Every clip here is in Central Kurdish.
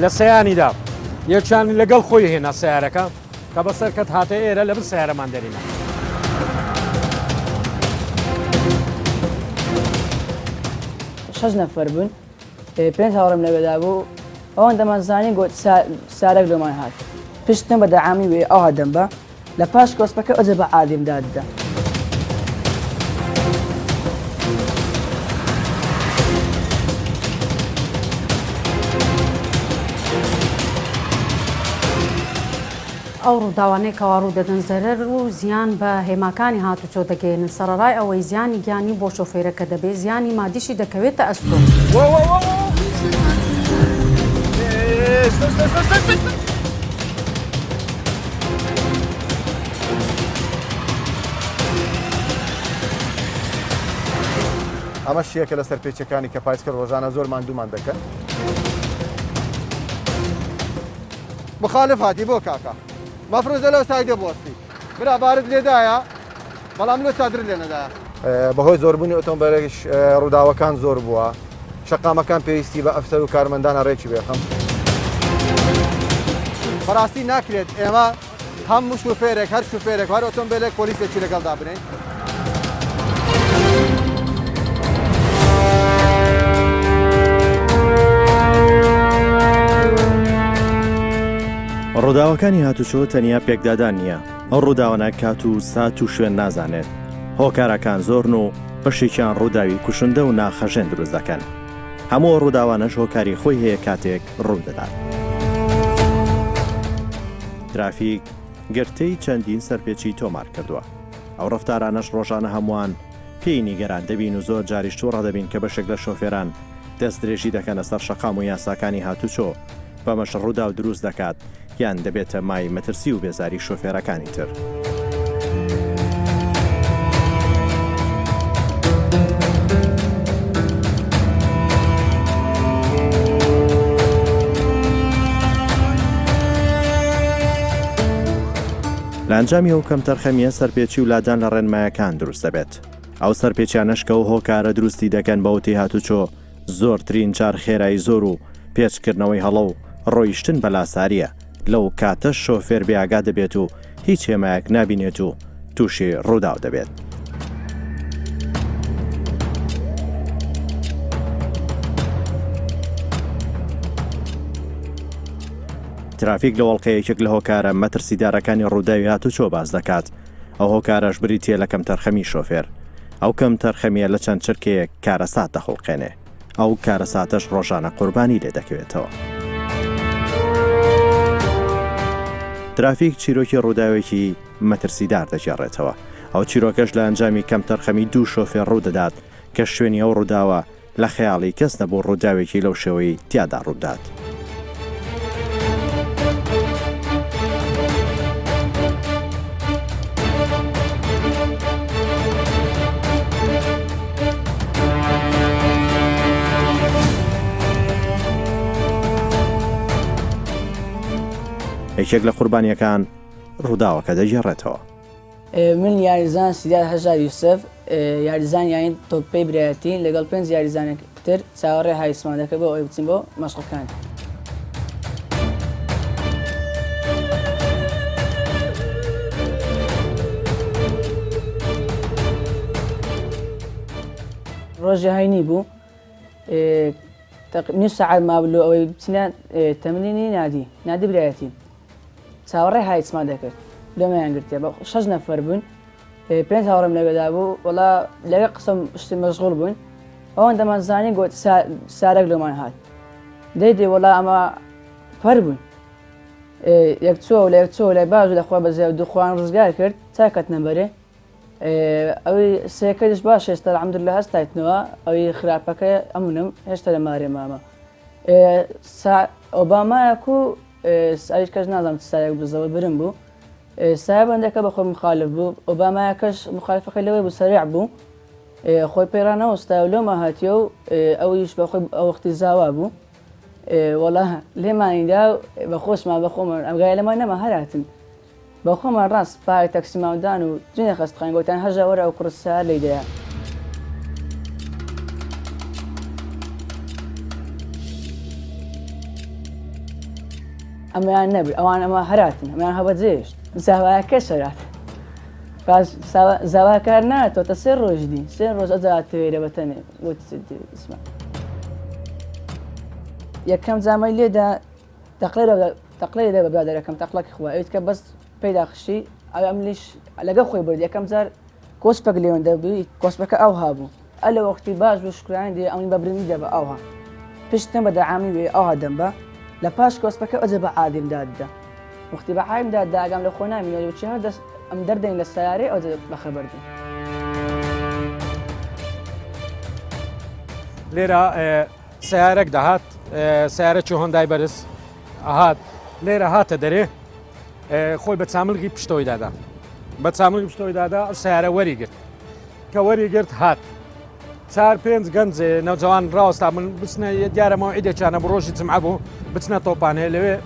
لە سەیانیدا یەکیان لەگەڵ خۆی هێنا سیارەکە کە بەسەر کەت هاتە ئێرە لەبەر سیارەمان دەرینە. شەش نەفەر بوون، پێنج هاوڕێم لەگەدا بوو، ئەوان دەمانزانی گوت سارێک لۆمان هات. پشتم بە دەعامی وێ ئەوها دەمبە لە پاش کۆسپەکە ئەجە بە ئادیم داددا. ئەو ڕووداوانەی کەوا ڕوو دەدەن زەرەر و زیان بە هێماکانی هاتوچۆ دەگەێنن. سەرەڕای ئەوەی زیانی گیانی بۆ شۆفێرەکە دەبێت، زیانی مادیشی دەکەوێتە ئەستۆ. ئەمە شیەکە لە سەرپێچەکانی کە پایسکە ڕۆژانە زۆر ماندوومان دەکەن. مخالف هاتی بۆ کاکە مەفرۆزە لەو سایدە بۆستی برا بارت لێدایە بەڵام لە چادر لێ نەدایە. بەهۆی زۆربوونی ئۆتۆمبیلێک ڕووداوەکان زۆر بووە، شەقامەکان پێویستی بە ئەفسەر و کارمەندانە ڕێکی بێخەم. بەڕاستی ناکرێت ئێمە هەموو شوفێرێک هەر شوفێرێک هەر ئۆتۆمبیلێک پۆلیسێکی لەگەڵدا بنین. ڕووداوەکانی هاتوچۆ تەنیا پێکدادان نییە، ئەو ڕووداوانە کات و سات و شوێن نازانێت. هۆکارەکان زۆرن و بەشێکیان ڕووداوی کوشندە و ناخەژێن دروست دەکەن. هەموو ڕووداوانەش هۆکاری خۆی هەیە کاتێک ڕوو دەدات. ترافیک گرتەی چەندین سەرپێچی تۆمار کردووە. ئەو ڕەفتارانەش ڕۆژانە هەمووان پێی نیگەران دەبین و زۆر جاریش تووڕە دەبین کە بەشێک لە شۆفێران دەست درێژی دەکەنە سەر شەقام و یاساکانی هاتوچۆ بەمەش ڕوودا و دروست دەکات یان دەبێتە مای مەترسی و بێزاری شۆفێرەکانی تر. لە ئەنجامی ئەو کەم تەرخەمیە سەرپێچی و لادان لە ڕێنمایەکان دروست دەبێت. ئەو سەرپێچیانەشکە و هۆکارە دروستی دەکەن بەوتی هاتوچۆ زۆرترین جار خێرایی زۆر و پێچکردنەوەی هەڵە و ڕۆیشتن بە لاساریە. لەو کاتە شۆفێر بێئاگا دەبێت و هیچ هێمایەک نابینێت و تووشی ڕووداو دەبێت. ترافیک لە وەڵقەیەکێک لە هۆکارە مەترسیدارەکانی ڕووداوی هاتوچۆ باز دەکات. ئەو هۆکارەش بریتیە لە کەم تەرخەمی شۆفێر. ئەو کەم تەرخەمیە لە چەند چرکەیەک کارەسات دەخڵقێنێ. ئەو کارەساتەش ڕۆژانە قوربانی لێ دەکەوێتەوە. ترافیک چیرۆکی ڕووداوێکی مەترسیدار دەجێڕێتەوە. ئەو چیرۆکەش لە ئەنجامی کەم تەرخەمی دوو شۆفێر ڕوو دەدات کە شوێنی ئەو ڕووداوە لە خەیاڵی کەس نەبوو ڕووداوێکی لەو شێوەی تیادا ڕوودات. یەکێک لە قوربانیەکان ڕووداوەکە دەجێڕێتەوە. من یاریزان سیدار هەژار یوسف، یاریزان یاین تۆپەی برایەتی لەگەڵ 5 یاریزانێک تر چاوەڕێ هایسمان دەکە بۆ ئەوی بچین بۆ مەشقەکان. ڕۆژی هاینی بوو نی سەعات مابلو ئەوەی بچینە تەمرینی نادی برایەتی. چاوەڕێ هایسمان دەکرد لەمەیان گرتێ بە 6 نەفەر بوون، 5 هاوڕێم لەگەدا بوو، وەڵا لەگە قسەم شتی مەشغوڵ بوون، ئەوان دەمانزانی گوت سارێک لۆمان هات. دەیدێ وەڵا ئەمە پەر بوون، یەک چۆ لە یەک چۆ لای باش دەخوا بەزێ دوخواان ڕزگار کرد تا کەت نەبەرێ. ئەوەی سێکەش باش هێستا الحەمدولله هەستایتنەوە، ئەوەی خراپەکە ئەمونم هێشتا لە مارێ مامە. ئۆبامایەک و هیچ کەس نازانم سایەک بزەوە برم بوو. سایە بەندەکە بە خۆی مخالف بوو، ئۆبامایەکەش مخالفەکەی لەوەی بوو سەریع بوو، خۆی پەیڕانەوەستا و لۆمە هاتیە و ئەویش بە خۆی ئەو وەختی زاوا بوو. وەڵا لێمانیدا بە خۆشمان بە خۆمان ئەمگای لەمان نەما هەراتن بە خۆمان ڕاست پای تەکسیماودان و جونێ خەستخان گوتیان هەژە وەرە ئەو کوڕسا لێدەیە. ئەمەیان نەبێت ئەوان ئەمە هەراتن ئەمیان هەبەجێشت زاوایەکە شەرات زاواکار ناتۆتە سێ ڕۆژدی سێ ڕۆژ ئەجاتێرە بەتەنێ وتسمە یەکەم جامەی لێدا تەقلێ لێ بەبرا دەرەکەم تەقلەکی خوا ئەویت کە بەس پێدا خشی ئەم لیش لەگە خۆی برد یەکەم جار کۆسپەک لێوەن دەبی کۆسپەکە ئەو هابوو ئە لە وەختی باش بۆ شکرانی دێ ئەوی بەبرنی دەبە ئەوها پشتم بە دەعامی وێ ئەوها دەمبە لە پاش کۆسپەکە ئەجە بە عادیم داددا وەختی بە عادیم داددا ئەگەم لە خۆ نامینەوە چی هەر دەست ئەم دەردەین لە سیارێ ئەو بەخەبەردن لێرە سیارێک دەهات سیارەکی هۆندای بەرز ئەهات لێرە هاتە دەرێ خۆی بە چاملگی پشتۆی دادا بە چاملگی پشتۆی دادا سیارە وەریگرت کە وەریگرت هات 4-5 گەنج نەوجەوان ڕاوەستا من بچنە دیارەمەوە عیدێکیانە بۆ ڕۆژی جمعە بوو بچنە تۆپانێ لەوێ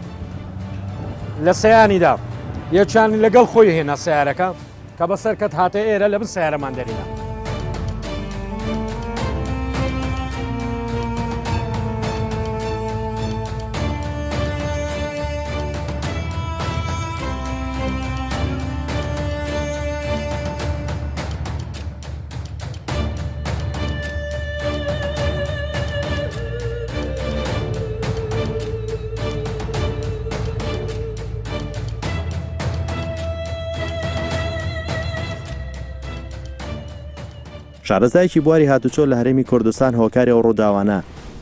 لە سەیانیدا یەکیان لەگەڵ خۆی هێنا سیارەکە کە بەسەر کەت هاتە ئێرە لە بن سیارەمان دەرینە شارەزایەکی بواری هاتوچۆ لە هەرێمی کوردستان هۆکاری ئەو ڕووداوانە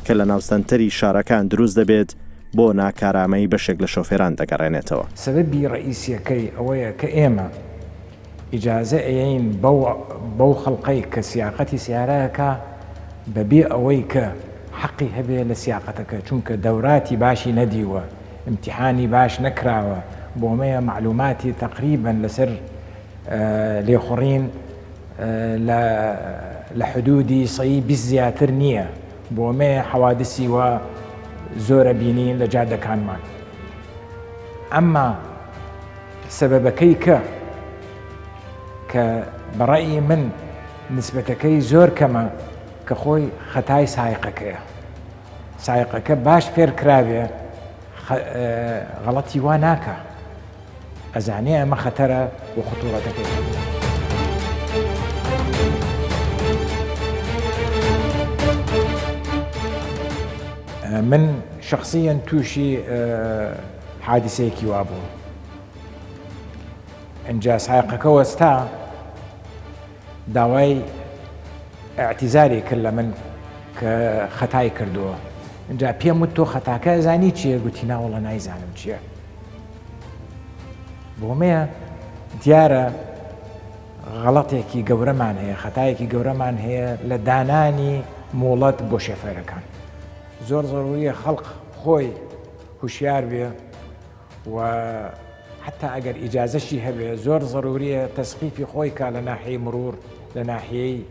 کە لە ناوسەنتەری شارەکان دروست دەبێت بۆ ناکارامەی بەشێک لە شۆفێران دەگەڕێنێتەوە سەبەبی ڕئیسیەکەی ئەوەیە کە ئێمە ئیجازە ئەین بەو خەڵقەی کە سیاقەتی سیارەکە بەبێ ئەوەی کە حەقی هەبێ لە سیاقەتەکە چونکە دەوراتی باشی نەدیوە امتحانی باش نەکراوە بۆمەیە معلوماتی تقریبا لەسەر لێخوڕین لە حدودی سەی بیست زیاتر نییە بۆمەیە حەوادسی وە زۆرە بینین لە جادەکانمان ئەمما سەبەبەکەی کە بەڕای من نسبەتەکەی زۆر کەمە کە خۆی خەتای سایقەکەیە سایقەکە باش فێر کراوێ غەڵەتی وا ناکە ئەزانێ ئەمە خەتەرە بۆ خطوڕەتەکەی من شخصيا توشي حادثەیەکی وا بوو ئەنجا سایقەکە وەستا داوای ئاعتیزاری کرد لە من کە خەتای کردووە ئەنجا پێم وت تۆ خەتاکە زانی چییە گوتی ناوەڵە نایزانم چییە بۆمەیە دیارە غەڵەتێکی گەورەمان هەیە خەتایەکی گەورەمان هەیە لە دانانی مۆڵەت بۆ شێفەرەکان زۆر ضروریە خەڵق خۆی هوشیار بێ و حتا ئەگەر ئیجازەشی هەبێ زۆر ضروریە تەسقیفی خۆی کا لە ناحیەی مرور لە ناحیەی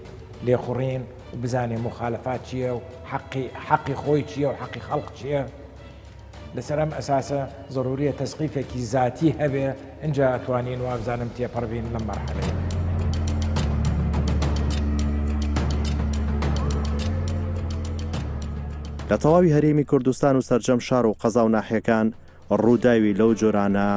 لێخوڕین و بزانێ مخالەفات چییە و حەقی خۆی چییە و حەقی خەڵق چییە لەسەر ئەم ئەساسە ضروریە تەسقیفێکی ذاتی هەبێ ئەنجا توانین وابزانم تێپەڕبین لەم مەرحەلەیە لە تەواوی هەرێمی کوردستان و سەرجەم شار و قەزا و ناحیەکان ڕووداوی لەو جۆرانە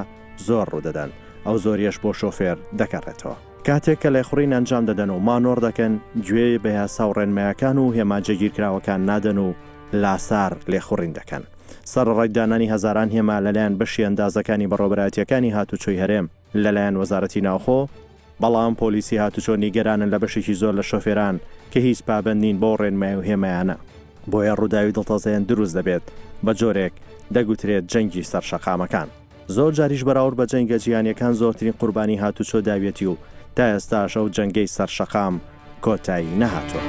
زۆر ڕوودەدەن ئەو زۆریەش بۆ شۆفێر دەکەڕێتەوە کاتێک کە لێخوڕین ئەنجام دەدەن و مانۆڕ دەکەن گوێ بە یاسا و ڕێنمایەکان و هێماجێگیرکراوەکان نادەن و لاسار لێخوڕین دەکەن سەرڕێکدانانی هەزاران هێما لەلایەن بەشی ئەندازەکانی بەڕێوەبەرایەتیەکانی هاتوچۆی هەرێم لەلایەن وەزارەتی ناوخۆ بەڵام پۆلیسی هاتوچۆ نیگەرانن لە بەشێکی زۆر لە شۆفێران کە هیچ پابەندین بۆ ڕێنمای و هێمایانە بۆیە ڕووداوی دڵتەزیان دروست دەبێت بە جۆرێک دەگوترێت جەنگی سەرشەقامەکان زۆر جاریش بەراورد بە جەنگە جیهانیەکان زۆرترین قوربانی هاتوچۆ داوێتی و تا ئێستاش ئەو جەنگەی سەرشەقام کۆتایی نەهاتووە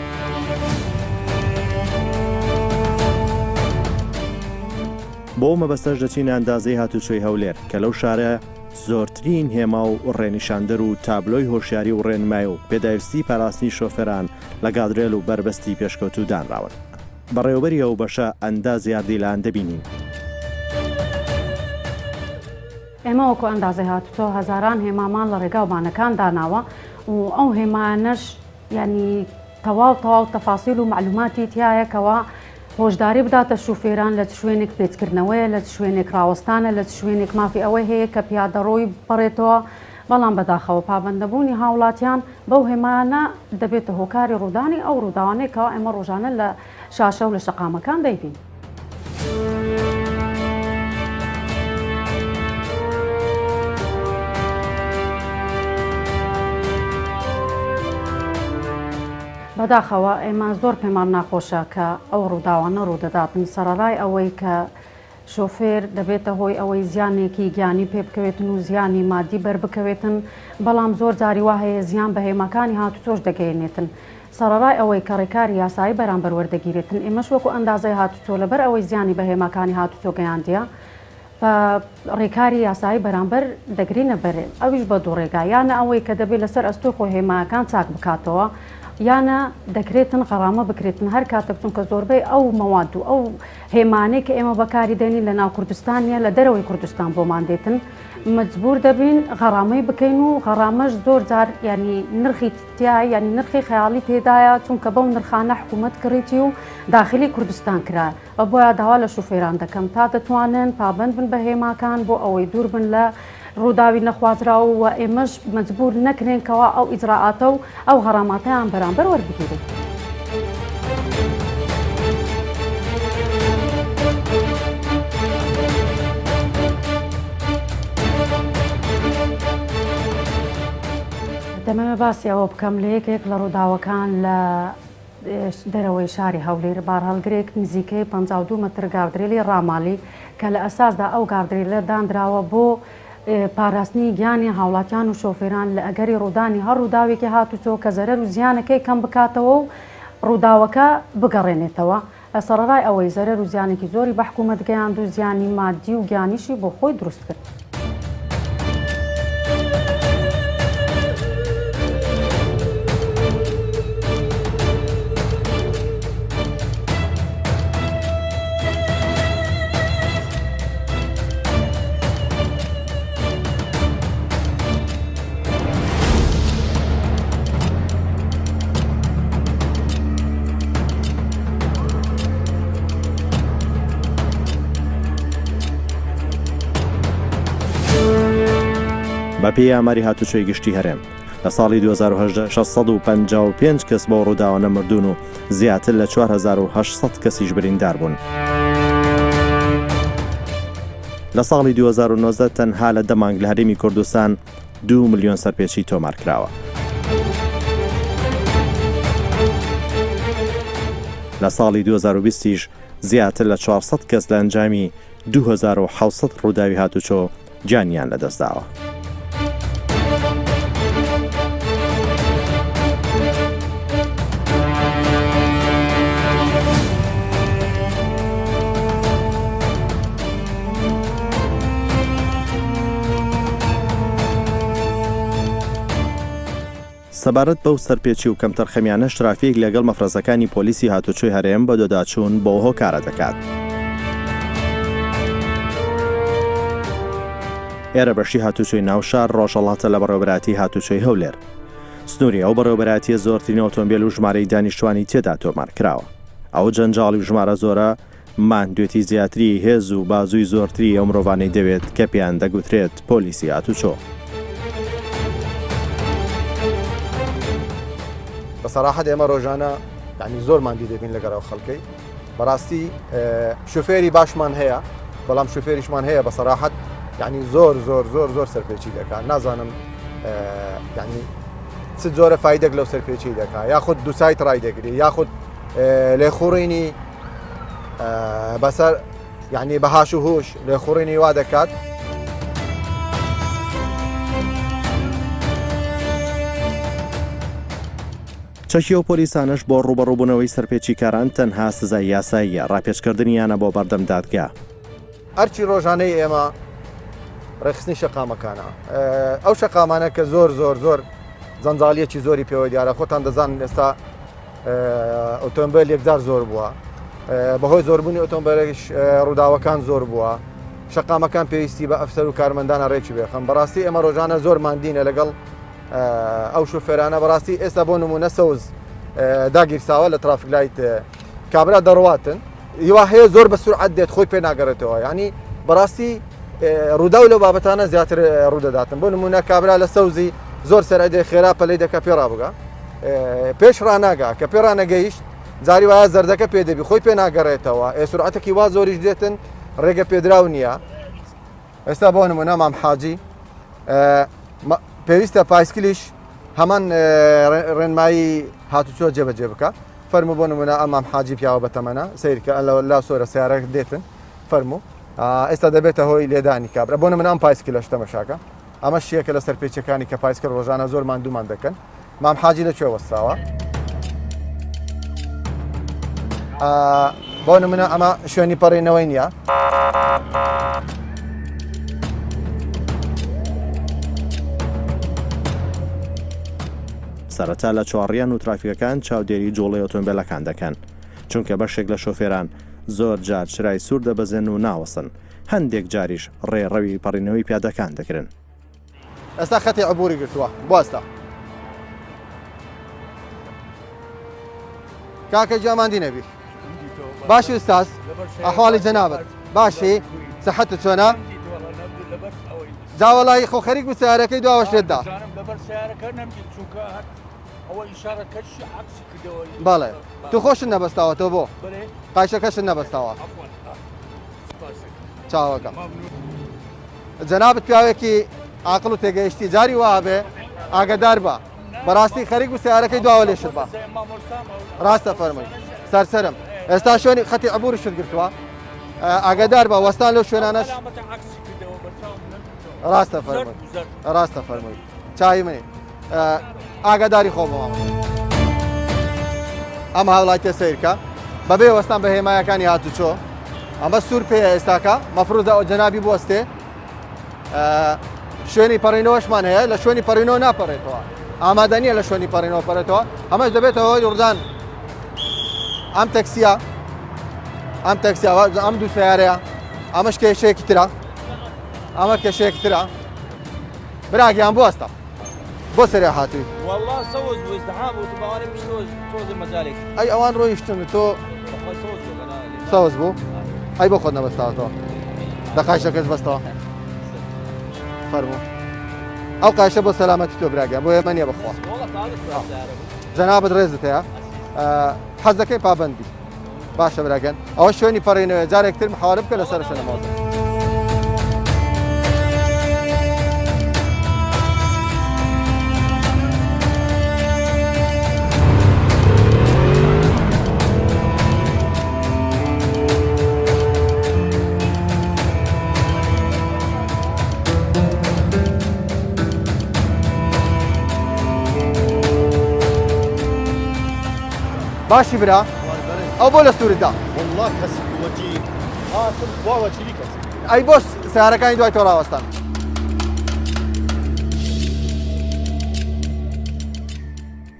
بۆ مەبەستەش دەچین ئەندازەی هاتوچۆی هەولێر کە لەو شارە زۆرترین هێما و ڕێنیشاندەر و تابلۆی هۆشیاری و ڕێنمای و پێداویستی پاراستنی شۆفێران لە گادرێل و بربەستی پێشکەوتو دانراون بەڕێوەبەری ئەو بەشە ئەنداز یاردیلان دەبینین ئێمە وەکو ئەندازەی هاتوچۆ هەزاران هێمامان لە ڕێگاوبانەکان داناوە و ئەو هێمانەش ینی تەواو تەفاسیل و معلوماتی تایەکەوە هۆشداری بداتە شوفێران لە شوێنێک پێچکردنەوەیە لە شوێنێک ڕاوەستانە لە شوێنێک مافی ئەوەی هەیە کە پیادەڕۆی بڕێتەوە بەڵام بەداخەوە پابندەبوونی هاوڵاتیان بەو هێمانە دەبێتە هۆکاری ڕوودانی ئەو ڕووداوانەیەکەوە ئێمە ڕۆژانە لە شاشە و لە شەقامەکان دەیبین. بەداخەوە ئێمە زۆر پێمان ناخۆشە کە ئەو ڕووداوانە ڕوودەداتن سەرەڕای ئەوەی کە شۆفێر دەبێتە هۆی ئەوەی زیانێکی گیانی پێ بکەوێتن و زیانی مادی بەربکەوێتن بەڵام زۆر جاری وا هەیە زیان بە هێماکانی هاتوچۆش دەگەێنێتن سەرەڕای ئەوەی کە ڕێکاری یاسایی بەرامبەر وەردەگیرێتن ئێمەش وەکو ئەندازای هاتوچۆ لەبەر ئەوەی زیانی بە هێماکانی هاتوچۆ گەیاندیە ڕێکاری یاسایی بەرامبەر دەگرینە بەرێ ئەویش بە دوو ڕێگا یانە ئەوەی کە دەبێت لەسەر ئەستۆی خۆ هێماکان چاک بکاتەوە یانە دەکرێتن غەرامە بکرێتن هەر کاتە بچون کە زۆربەی ئەو مەواد و ئەو هێمانەی کە ئێمە بەکاری دێنین لە ناو کوردستانیە لە دەرەوەی کوردستان بۆمان دێتن مجبور دەبین غەرامەی بکەین و غەرامەش زۆر جار ینی نرخی تیای ینی نرخی خەیاڵی تێدایە چونکە بەو نرخانە حکوومەت کڕێتی و داخلی کوردستان کرا بە بۆیە داوا لە شوفێران دەکەم تا دەتوانن پابند بن بە هێماکان بۆ ئەوەی دوور بن لە ڕووداوی نەخوازراوە و ئێمەش مجبور نەکرێنکەوە ئەو ئیجراعاتە و ئەو غەراماتەیان بەرامبەر وەربگیرن. دەمەوێت باسی ئەوە بکەم لە یەکێک لە ڕووداوەکان لە دەرەوەی شاری هەولێر بار هەڵگرێک نزیکەی 52 متر گاردرێلی ڕامالی کە لە ئەساسدا ئەو گاردرێلە دانراوە بۆ پاراستنی گیانی هاوڵاتیان و شۆفێران لە ئەگەری ڕوودانی هەر ڕووداوێکی هاتوچۆ کە زەرەر و زیانەکەی کەم بکاتەوە و ڕووداوەکە بگەڕێنێتەوە سەرەڕای ئەوەی زەرەر و زیانێکی زۆری بە حکوومەت گەیاند و زیانی مادی و گیانیشی بۆ خۆی دروست کرد. بە پێی ئاماری هاتوچۆی گشتی هەرێم لە ساڵی 2010 655 کەس بۆ ڕووداوانە مردوون و زیاتر لە 4800 کەسیش بریندار بوون. لە ساڵی 2019 تەنها لە دەمانگ لە هەرێمی کوردستان 2 ملیۆن سەرپێچی تۆمار کراوە. لە ساڵی 2020ش زیاتر لە 400 کەس لە ئەنجامی 2700 ڕووداوی هاتوچۆ جانیان لەدەستداوە. سەبارەت بەو سەرپێچی و کەمتەر خەمیانە شرافیەک لەگەڵ مەفرەزەکانی پۆلیسی هاتوچۆی هەرێم بە دۆداچوون بۆ هۆکارە دەکات. ئێرە بەشی هاتوچۆی ناوشار ڕۆژهەڵاتە لە بەڕێوەبەراتی هاتوچۆی هەولێر. سنووری ئەو بەڕێوەبەراتیە زۆرترین ئۆتۆمبیل و ژمارەی دانیشتوانی تێدا تۆمار کراوە. ئەو جەنجاڵی و ژمارە زۆرە ماندوێتی زیاتری هێز و بازووی زۆرتری ئەو مرۆڤانەی دەوێت کە پێیان دەگوترێت پۆلیسی هاتوچۆ. بەسەراحەت ئێمە ڕۆژانە یعنی زۆرماندی دەبین لەگەڵ خەڵکەی بەڕاستی شوفێری باشمان هەیە بەڵام شوفێریشمان هەیە بەسەراحەت یعنی زۆر زۆر زۆر زۆر سەرپێچی دەکات نازانم یعنی چ جۆرە فایدەک لەو سەرپێچی دەکات یاخود دو سایت ڕای دەگری یاخود لێخوڕینی بەسەر یعنی بەهاش و هوش لێخوڕینی وا دەکات. چەکی و پۆلیسانش بۆ ڕوبەڕووبوونەوەی سەرپێچی کاران تەنها سزای یاساییە ڕاپێچکردنیانە بۆ بەردەم دادگا. هەرچی ڕۆژانەی ئێمە ڕێخستنی شەقامەکانە ئەو شەقامانە کە زۆر زۆر زۆر جەنجاڵیەکی زۆری پێوە دیارە خۆتان دەزانن ئێستا ئۆتۆمبیل یەکجار زۆر بووە بەهۆی زۆربوونی ئۆتۆمبیلێک ڕووداوەکان زۆر بووە شەقامەکان پێویستی بە ئەفسەر و کارمەندانە ڕێکی بێخەن بەڕاستی ئێمە ڕۆژانە زۆر ماندینە لەگەڵ ئەو شوفێرانە بەڕاستی ئێستا بۆ نمونە سەوز داگیرساوە لە ترافیک لایت کابرا دەڕواتن هیوا هەیە زۆر بە سورعەت دێت خۆی پێ ناگەڕێتەوە ینی بەڕاستی ڕوودا و لە بابەتانە زیاتر ڕوودەداتن بۆ نمونە کابرا لە سەوزی زۆر سەرعەدێ خێرا پەلەی دەکە پێ ڕابگا پێش ڕناگا کە پێ ڕانەگەیشت جاری وایە زەردەکە پێ دەبی خۆی پێ ناگەڕێتەوە سورعەتێکی وا زۆریش دێتن ڕێگە پێدراو نییە ئێستا بۆ نمونە مام حاجی پێویستە پایسکلیش هەمان ڕێنمایی هاتوچۆ جێبەجێ بکە فەرمو بۆ نمونە ئەمام حاجی پیاوە بەتەمەنە سیرکە لا سۆرە سیارە دێتن فەرمو ئێستا دەبێتە هۆی لێدانی کابرا بۆ نمونە ئەم پایسکلە شتەمەشاکە ئەمە شیەکە لە سەرپێچەکانی کە پایسکل ڕۆژانە زۆر ماندوومان دەکەن مام حاجی لەکوێ وەستاوە بۆ نمونە ئەمە شوێنی پەڕێنەوەی نییە سەرەتا لە چوارڕیان و ترافیکەکان چاودێری جۆڵی ئۆتۆمبیلەکان دەکەن چونکە بەشێک لە شۆفێران زۆر جار چرای سوور دەبەزێن و ناوەسن هەندێک جاریش ڕێڕەوی پەڕینەوەی پیادەکان دەکرن ئێستا خەتی عبوری گرتووە بۆستا کاکە جاماندی نەبی باشی ئوستاز ئەحواڵی جەنابەت باشی سەحەتت چۆنە جاوەڵی خۆ خەریک بوو سیارەکەی دواوەش لێتدا بەڵێ تو خۆشت نەبەستاوە تۆ بۆ قایشەکەشت نەبەستاوە چاوەکەم جەنابەت پیاوێکی عاقڵ و تێگەیشتی جاری وابێ ئاگدار بە بەڕاستی خەریک بوو سیارەکەی دواوە لێشت بە ڕاستە فەرمووی سەرسەرم ئێستا شوێنی خەتی عبوری شت گرتووە ئاگدار بە وەستان لەو شوێنانەش ڕاستە فەرمووی ڕاستە فەرمووی چای منی ئاگداری خۆمەوە ئەم هاوڵاتی سیرکە بەبێ وەستان بە هێمایەکانی هاتوچۆ ئەمە سوور پێ ئێستاکە مەفروضە ئەو جەنابی بوەستێ شوێنی پەڕینەوەشمان هەیە لە شوێنی پەڕینەوە ناپەڕێتەوە ئامادەنیە لە شوێنی پەڕینەوە پەڕێتەوە ئەمەش دەبێتەوە ڕدان ئەم تەکسیە ئەم دوو سیارەیە ئەمەش کێشەیەکی ترە ئەمە کێشەیەکی ترە براگیان بوەستە بۆ سەرێ هاتووی ئەی ئەوان ڕۆیشتن تۆ سەوز بوو ئەی بۆ خۆت نەبەستاوەتەوە دەقایشەکەس بەستەوە فەرموو ئەو قایشە بۆ سەلامەتی تۆ براگیان بۆ ئێمە نییە بخوا جەنابەت ڕێزت هەیە حەز دەکەی پابەندی باشە براگەن ئەوە شوێنی پەڕێنەوە جارێکتر محاوەرە بکە لەسەر شوێنەمەوە باشی برا ئەو بۆ لە سووردا ئەی بۆ سیارەکانی دوای تۆ ڕاوەستان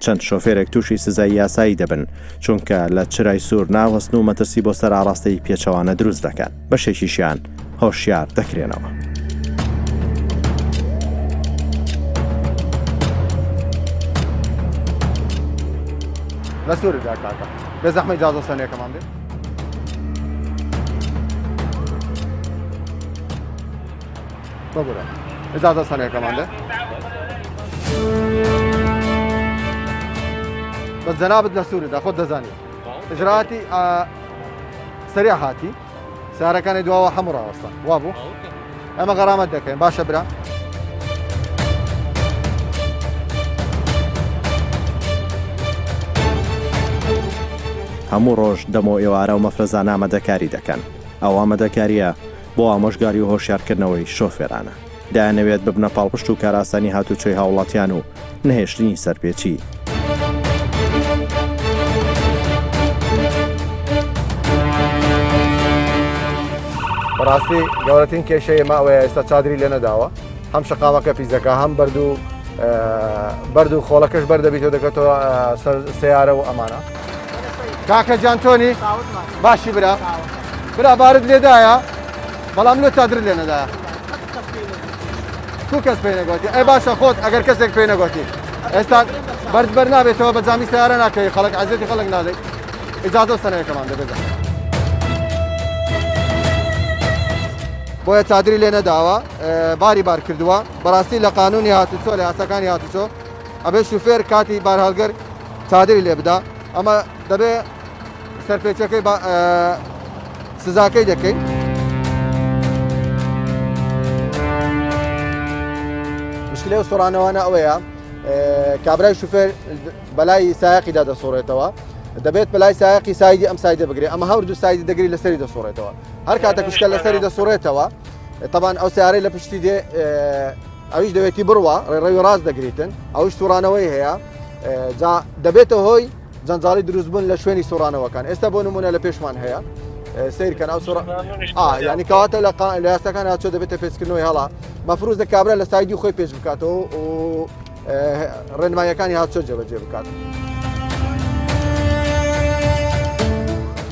چەند شۆفێرێک تووشی سزای یاسایی دەبن چونکە لە چرای سوور ناوەستن و مەترسی بۆ سەر ئاڕاستەی پێچەوانە دروست دەکەن بەشێکیشیان هۆشیار دەکرێنەوە لە سووردا کاکە بێ زەحمەی جازە سەنێکەمان بێت ببورە ئجازە سەنێکەمان دێت بەس جەنابەت لە سووردا خۆت دەزانیت ئجراتی سەریع هاتی سیارەکانی دواوە هەموو ڕاوەستان وا بوو ئەمە غەرامەت دەکەین باشە برا هەموو ڕۆژ دەمە ئێوارە و مەفرەزان ئامادەکاری دەکەن ئەو ئامادەکاریە بۆ ئامۆژگاری و هۆشیارکردنەوەی شۆفێرانە دایانەوێت ببنە پاڵپشت و کاراسانی هاتوچۆی هاوڵاتیان و نەهێشتنی سەرپێچی بەڕاستی گەورەترین کێشەیە ماوەیە ئێستا چادری لێ نەداوە هەم شقاوەکە پیزەکە هەم بەرد و خۆڵەکەش بەردەبییتەوە دەکەتەوە سیارە و ئەمانە کاکە جانتۆنی باشی برا بارد لێدایە بەڵام لێ چادر لێ نەدایە تو کەس پێی نەگوتی ئەی باشە خۆت ئەگەر کەسێک پێی نەگوتی ئێستا بەر نابێتەوە بە جامی سیارە ناکەی خەڵک عەزیەتی خەڵک نادەیت ئیجازە سەنەیەکەمان دەبێت بۆیە چادری لێ نەداوە باری بار کردووە بەڕاستی لە قانونی هاتوچۆ لە یاساکانی هاتوچۆ ئەبێ شوفێر کاتی بارهەڵگەر چادری لێ بدا ئەمە دەبێ سەرپێچەکەی سزاکەی دەکەین. مشکلەی و سۆرانەوانە ئەوەیە کابرای شوفێر بەلای سایقیدا دەسۆڕێتەوە دەبێت بەلای سایقی سایدی ئەم سایدە بگرێت ئەمە هەوردوو سایدی دەگری لەسەری دەسۆڕێتەوە هەر کاتێکشکە لەسەری دەسۆڕێتەوە طبعاً ئەو سیارەی لە پشتی دێ ئەویش دەوێتی بڕوە ڕێڕەوی ڕاست دەگریتن ئەوش سوڕانەوەی هەیە دەبێتە هۆی جەنجاڵی دروستبوون لە شوێنی سوڕانەوەکان ئێستا بۆ نمونە لە پێشمان هەیە سیرکەن ئەو ینی کەواتە لە یاساکان هاتوچۆ دەبێتە پێچکردنەوەی هەڵا مەفروضە کابرا لە سایدی خۆی پێش بکاتەوە و ڕێنماییەکانی هاتوچۆ جێبەجێ بکات.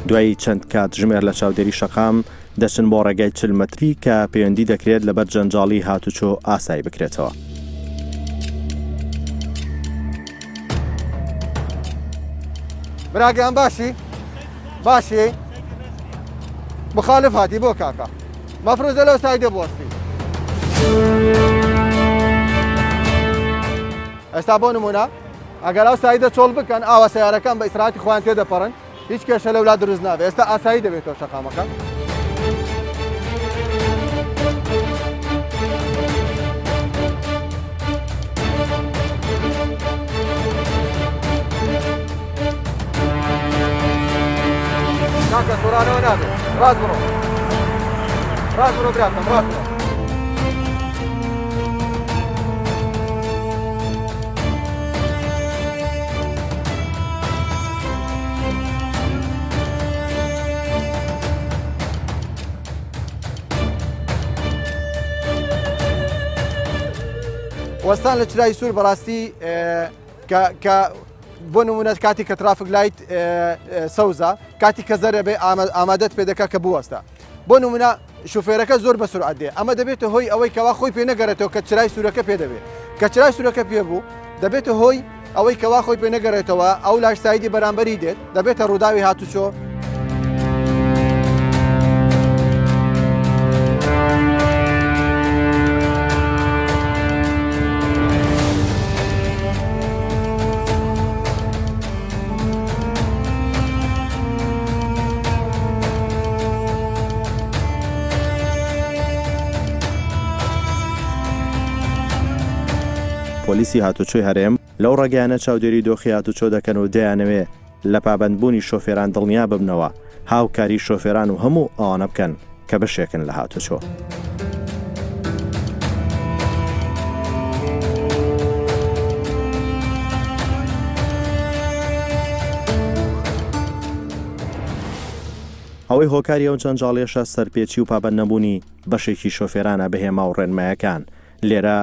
دوای چەند کات ژمێر لە چاودێری شەقام دەچن بۆ ڕێگای 40 مەتری کە پەیوەندی دەکرێت لەبەر جەنجاڵی هاتوچۆ ئاسایی بکرێتەوە. براگەیان باشی مخالف هاتی بۆ کاکە مەفروضە لەو سایدە بوەستی ئێستا بۆ نمونە ئەگەر ئەو سایدە چۆڵ بکەن ئاوا سیارەکان بە ئیسراحەتی خۆیان تێدەپەڕن هیچ کێشە لەولا دروست نابێت ئێستا ئاسایی دەبێتەوە شەقامەکە. کاکە سوڕانەوە نابێت ڕاست بڕۆ براکەم ڕاست بڕۆ. وەستان لە چرای سوور بەڕاستی کە بۆ نمونە کاتی کە ترافک لایت سەوزە کاتی کە زەرە بێ ئامادەت پێ دەکا کە بوەستە بۆ نمونە شوفێرەکە زۆر بە سرعت دێ ئەمە دەبێتە هۆی ئەوەی کەوا خۆی پێ نەگەڕێتەوە کە چرای سوورەکە پێ دەبێت کە چرای سوورەکە پێ بوو دەبێتە هۆی ئەوەی کەوا خۆی پێ نەگەڕێتەوە ئەو لاش سایدی بەرامبەری دێت دەبێتە ڕووداوی هاتوچۆ. پۆلیسی هاتوچۆی هەرێم لەو ڕێگەیانە چاودێری دۆخی هاتوچۆ دەکەن و دەیانەوێ لە پابەندبوونی شۆفێران دڵنیا ببنەوە هاوکاری شۆفێران و هەموو ئەوانە بکەن کە بەشێکن لە هاتوچۆ. ئەوەی هۆکاری ئەو جەنجاڵێشە سەرپێچی و پابەند نەبوونی بەشێکی شۆفێرانە بەهێما و ڕێنمایەکان لێرە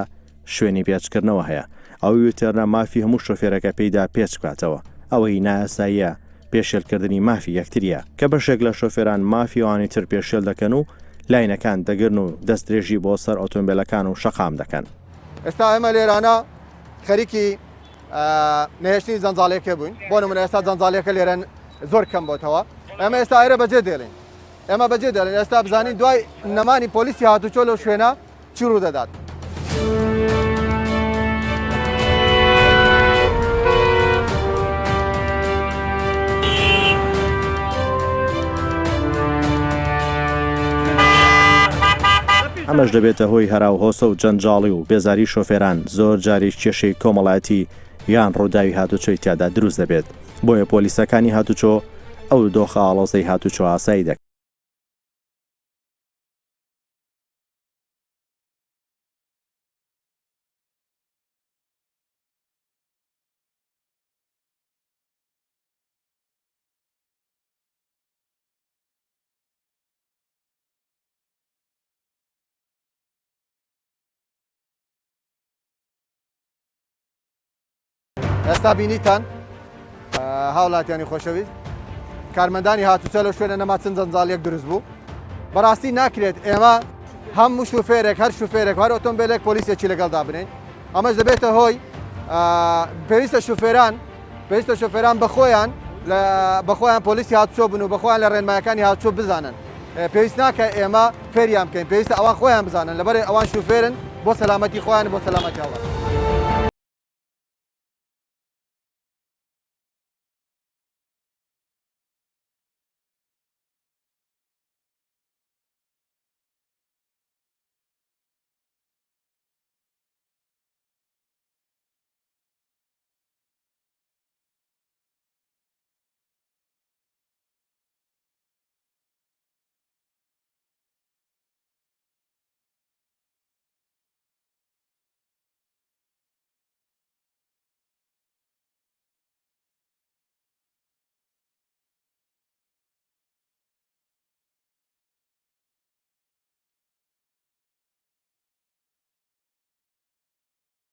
شوێنی پێچکردنەوە هەیە ئەوەی وتێرنە مافی هەموو شۆفێرەکە پێیدا پێچ بکاتەوە ئەوەی نایاساییە پێشێلکردنی مافی یەکتریە کە بەشێک لە شۆفێران مافیوانی تر پێشێل دەکەن و لاینەکان دەگرن و دەستدرێژی بۆ سەر ئۆتۆمبیلەکان و شەقام دەکەن. ئێستا ئێمە لێرانە خەریکی نهێشتنی جەنجاڵێکە بووین بۆ نمونە ئێستا جەنجاڵێکە لێرەن زۆر کەم بۆتەوە ئێمە ئێستا ئێرە بەجێ دێڵین ئێستا بزانین دوای نەمانی پۆلیسی هاتوچۆ لەو شوێنە چی ڕوو دەدات. ئەمەش دەبێتە هۆی هەراو هۆسە و جەنجاڵی و بێزاری شۆفێران زۆر جاری کێشەی کۆمەڵایەتی یان ڕووداوی هاتوچۆی تیادا دروست دەبێت بۆیە پۆلیسەکانی هاتوچۆ ئەو دۆخە ئاڵۆزەی هاتوچۆ ئاسایی دەکەن. ئێستا بینیتان هاوڵاتیانی خۆشەویست کارمەندانی هاتوچە لەو شوێنە نەما چەند جەنجاڵێک دروست بوو بەڕاستی ناکرێت ئێمە هەموو شوفێرێک هەر شوفێرێک هەر ئۆتۆمبیلێک پۆلیسێکی لەگەڵدا بنین ئەمەش دەبێتە هۆی پێویستە شوفێران بەخۆیان پۆلیسی هاتوچۆ بن و بەخۆیان لە ڕێنمایەکانی هاتوچۆ بزانن پێویست ناکە ئێمە فێریان بکەین پێویستە ئەوان خۆیان بزانن لەبەر ئەوان شوفێرن بۆ سەلامەتی خۆیان بۆ سەلامەتی هەڵات.